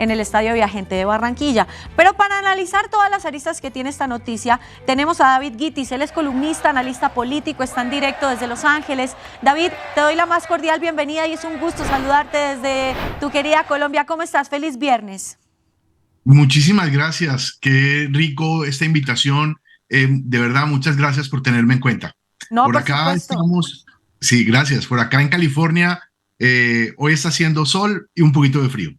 en el Estadio Viajente de Barranquilla. Pero para analizar todas las aristas que tiene esta noticia, tenemos a David Guitis. Él es columnista, analista político, está en directo desde Los Ángeles. David, te doy la más cordial bienvenida y es un gusto saludarte desde tu querida Colombia. ¿Cómo estás? Feliz viernes. Muchísimas gracias. Qué rico esta invitación. De verdad, muchas gracias por tenerme en cuenta. No, por acá supuesto. Estamos. Sí, gracias. Por acá en California, hoy está haciendo sol y un poquito de frío.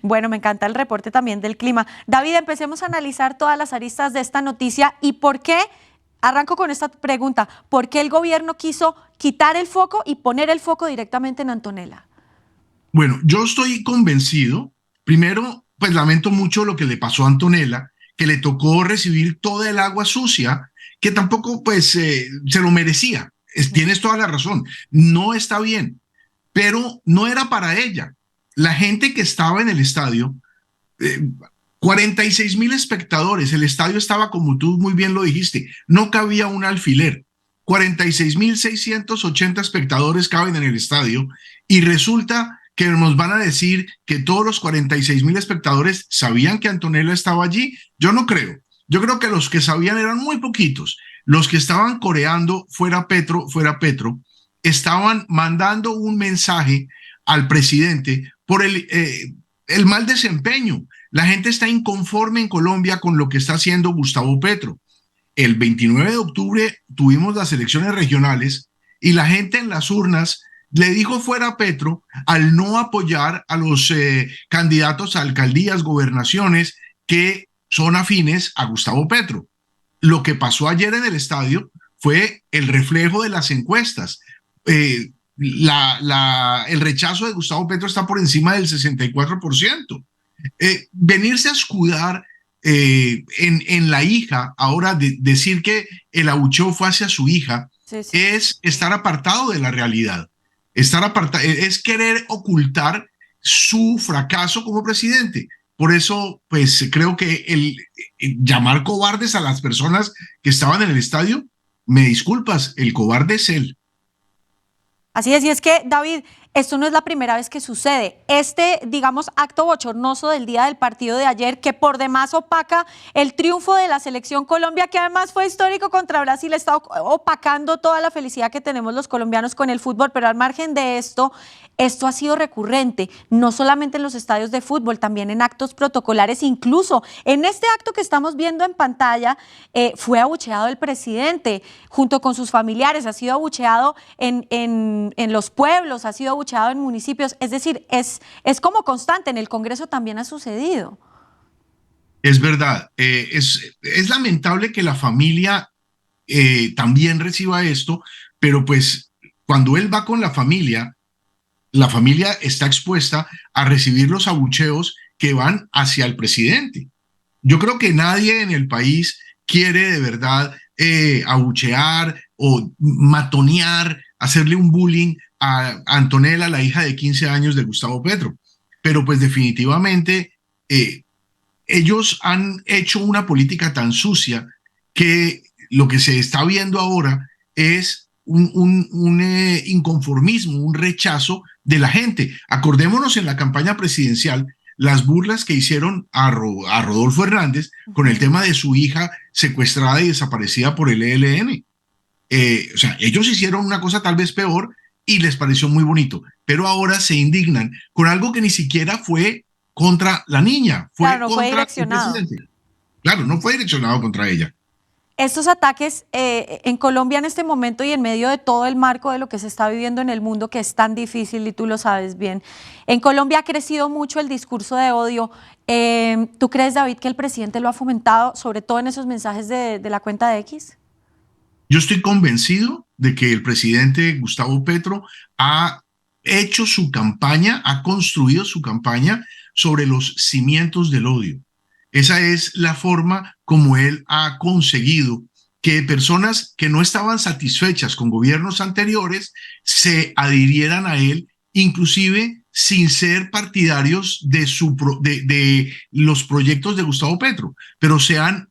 Bueno, me encanta el reporte también del clima. David, empecemos a analizar todas las aristas de esta noticia y por qué, arranco con esta pregunta, ¿por qué el gobierno quiso quitar el foco y poner el foco directamente en Antonella? Bueno, yo estoy convencido, primero, pues lamento mucho lo que le pasó a Antonella, que le tocó recibir toda el agua sucia, que tampoco pues se lo merecía. Tienes toda la razón, no está bien, pero no era para ella. La gente que estaba en el estadio, 46,000 espectadores, el estadio estaba, como tú muy bien lo dijiste, no cabía un alfiler. 46,680 espectadores caben en el estadio y resulta que nos van a decir que todos los 46,000 espectadores sabían que Antonella estaba allí. Yo no creo. Yo creo que los que sabían eran muy poquitos. Los que estaban coreando fuera Petro, estaban mandando un mensaje al presidente por el mal desempeño. La gente está inconforme en Colombia con lo que está haciendo Gustavo Petro. El 29 de octubre tuvimos las elecciones regionales y la gente en las urnas le dijo fuera Petro al no apoyar a los candidatos a alcaldías, gobernaciones que son afines a Gustavo Petro. Lo que pasó ayer en el estadio fue el reflejo de las encuestas. El rechazo de Gustavo Petro está por encima del 64%. Venirse a escudar en la hija, ahora decir que el abucheo fue hacia su hija, sí. Es estar apartado de la realidad. Es querer ocultar su fracaso como presidente. Por eso, pues creo que el llamar cobardes a las personas que estaban en el estadio, me disculpas, el cobarde es él. Así es, y es que, David, esto no es la primera vez que sucede. Digamos, acto bochornoso del día del partido de ayer, que por demás opaca el triunfo de la selección Colombia, que además fue histórico contra Brasil, está opacando toda la felicidad que tenemos los colombianos con el fútbol, pero al margen de esto ha sido recurrente, no solamente en los estadios de fútbol, también en actos protocolares, incluso en este acto que estamos viendo en pantalla, fue abucheado el presidente, junto con sus familiares, ha sido abucheado en los pueblos, ha sido abucheado en municipios, es decir, es como constante, en el Congreso también ha sucedido. Es verdad, es lamentable que la familia también reciba esto, pero pues cuando él va con la familia está expuesta a recibir los abucheos que van hacia el presidente. Yo creo que nadie en el país quiere de verdad abuchear o matonear, hacerle un bullying a Antonella, la hija de 15 años de Gustavo Petro. Pero pues definitivamente ellos han hecho una política tan sucia que lo que se está viendo ahora es un inconformismo, un rechazo de la gente. Acordémonos en la campaña presidencial las burlas que hicieron a Rodolfo Hernández con el tema de su hija secuestrada y desaparecida por el ELN. O sea, ellos hicieron una cosa tal vez peor y les pareció muy bonito, pero ahora se indignan con algo que ni siquiera fue contra la niña, fue claro, no contra fue el presidente. Claro, no fue direccionado contra ella. Estos ataques en Colombia en este momento y en medio de todo el marco de lo que se está viviendo en el mundo, que es tan difícil y tú lo sabes bien, en Colombia ha crecido mucho el discurso de odio. ¿Tú crees, David, que el presidente lo ha fomentado, sobre todo en esos mensajes de la cuenta de X? Yo estoy convencido de que el presidente Gustavo Petro ha hecho su campaña, ha construido su campaña sobre los cimientos del odio. Esa es la forma como él ha conseguido que personas que no estaban satisfechas con gobiernos anteriores se adhirieran a él, inclusive sin ser partidarios de los proyectos de Gustavo Petro, pero se han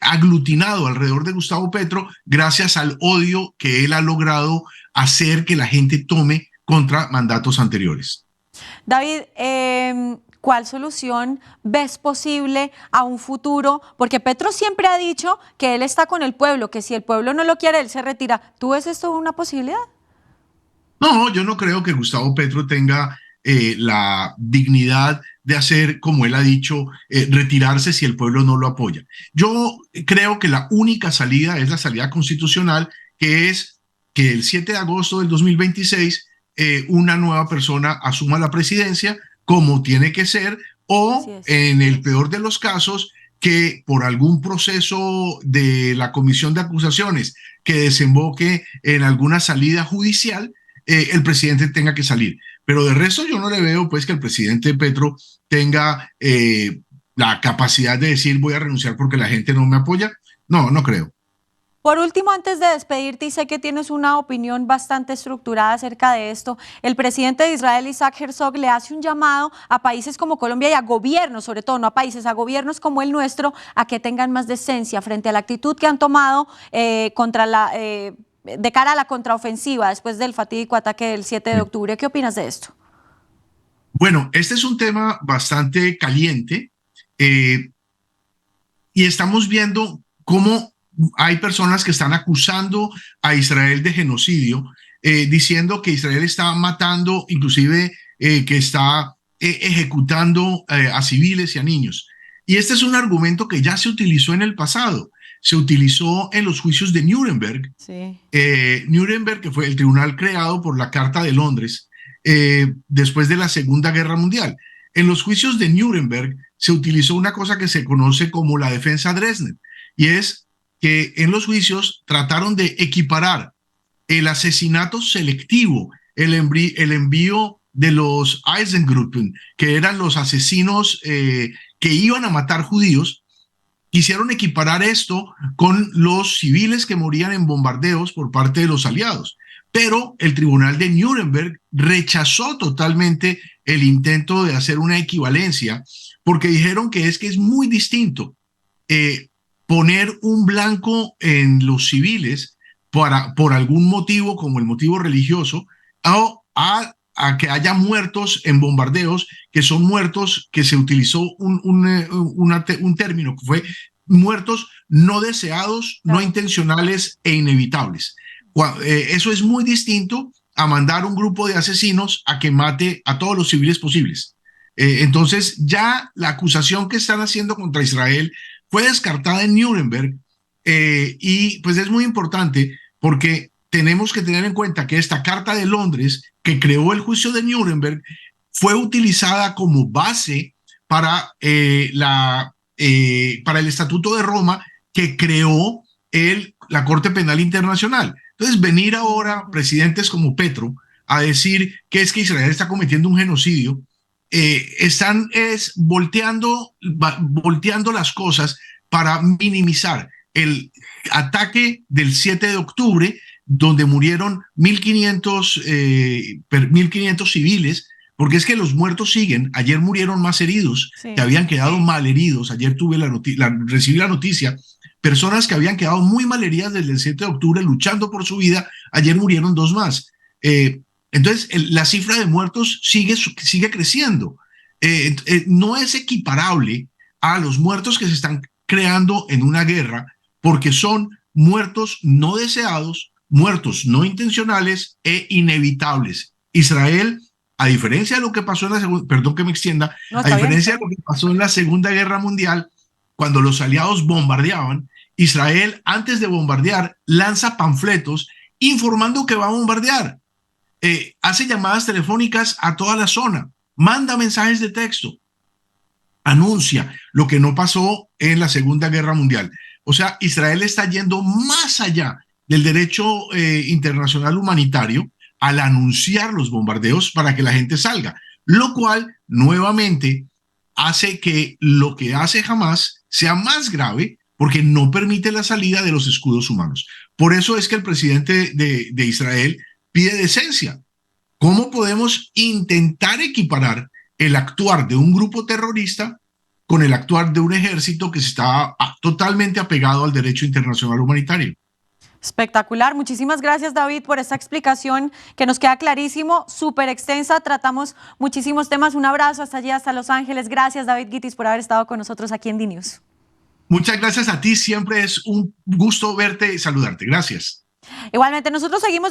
aglutinado alrededor de Gustavo Petro gracias al odio que él ha logrado hacer que la gente tome contra mandatos anteriores. David, ¿Cuál solución ves posible a un futuro? Porque Petro siempre ha dicho que él está con el pueblo, que si el pueblo no lo quiere, él se retira. ¿Tú ves esto una posibilidad? No, yo no creo que Gustavo Petro tenga la dignidad de hacer, como él ha dicho, retirarse si el pueblo no lo apoya. Yo creo que la única salida es la salida constitucional, que es que el 7 de agosto del 2026 una nueva persona asuma la presidencia como tiene que ser, o en el peor de los casos, que por algún proceso de la comisión de acusaciones que desemboque en alguna salida judicial, el presidente tenga que salir. Pero de resto yo no le veo pues que el presidente Petro tenga la capacidad de decir voy a renunciar porque la gente no me apoya. No, no creo. Por último, antes de despedirte, y sé que tienes una opinión bastante estructurada acerca de esto, el presidente de Israel, Isaac Herzog, le hace un llamado a países como Colombia y a gobiernos, sobre todo, no a países, a gobiernos como el nuestro, a que tengan más decencia frente a la actitud que han tomado de cara a la contraofensiva después del fatídico ataque del 7 de octubre. ¿Qué opinas de esto? Bueno, este es un tema bastante caliente y estamos viendo cómo hay personas que están acusando a Israel de genocidio, diciendo que Israel está matando, inclusive que está ejecutando a civiles y a niños. Y este es un argumento que ya se utilizó en el pasado. Se utilizó en los juicios de Nuremberg. Sí. Nuremberg, que fue el tribunal creado por la Carta de Londres después de la Segunda Guerra Mundial. En los juicios de Nuremberg se utilizó una cosa que se conoce como la defensa Dresden, y es que en los juicios trataron de equiparar el asesinato selectivo, el envío de los Eisengruppen, que eran los asesinos que iban a matar judíos. Quisieron equiparar esto con los civiles que morían en bombardeos por parte de los aliados. Pero el tribunal de Nuremberg rechazó totalmente el intento de hacer una equivalencia, porque dijeron que es muy distinto poner un blanco en los civiles por algún motivo, como el motivo religioso, a que haya muertos en bombardeos, que son muertos que se utilizó un término que fue muertos no deseados, no intencionales e inevitables. Eso es muy distinto a mandar un grupo de asesinos a que mate a todos los civiles posibles. Entonces ya la acusación que están haciendo contra Israel fue descartada en Nuremberg, y pues es muy importante porque tenemos que tener en cuenta que esta Carta de Londres que creó el juicio de Nuremberg fue utilizada como base para el Estatuto de Roma que creó la Corte Penal Internacional. Entonces, venir ahora presidentes como Petro a decir que es que Israel está cometiendo un genocidio, están volteando las cosas para minimizar el ataque del 7 de octubre, donde murieron 1.500 civiles, porque es que los muertos siguen. Ayer murieron más heridos, sí, que habían quedado mal heridos. Ayer recibí la noticia, personas que habían quedado muy mal heridas desde el 7 de octubre luchando por su vida, ayer murieron 2 más. Entonces, la cifra de muertos sigue creciendo. No es equiparable a los muertos que se están creando en una guerra, porque son muertos no deseados, muertos no intencionales e inevitables. Israel, a diferencia de lo que pasó en la segunda, perdón que me extienda, a diferencia de lo que pasó en la Segunda Guerra Mundial, cuando los aliados bombardeaban, Israel, antes de bombardear, lanza panfletos informando que va a bombardear. Hace llamadas telefónicas a toda la zona, manda mensajes de texto, anuncia lo que no pasó en la Segunda Guerra Mundial. O sea, Israel está yendo más allá del derecho internacional humanitario al anunciar los bombardeos para que la gente salga, lo cual nuevamente hace que lo que hace Hamás sea más grave, porque no permite la salida de los escudos humanos. Por eso es que el presidente de Israel pide decencia. ¿Cómo podemos intentar equiparar el actuar de un grupo terrorista con el actuar de un ejército que está totalmente apegado al derecho internacional humanitario? Espectacular. Muchísimas gracias, David, por esta explicación que nos queda clarísimo, súper extensa. Tratamos muchísimos temas. Un abrazo hasta allí, hasta Los Ángeles. Gracias, David Guitis, por haber estado con nosotros aquí en DNews. Muchas gracias a ti. Siempre es un gusto verte y saludarte. Gracias. Igualmente, nosotros seguimos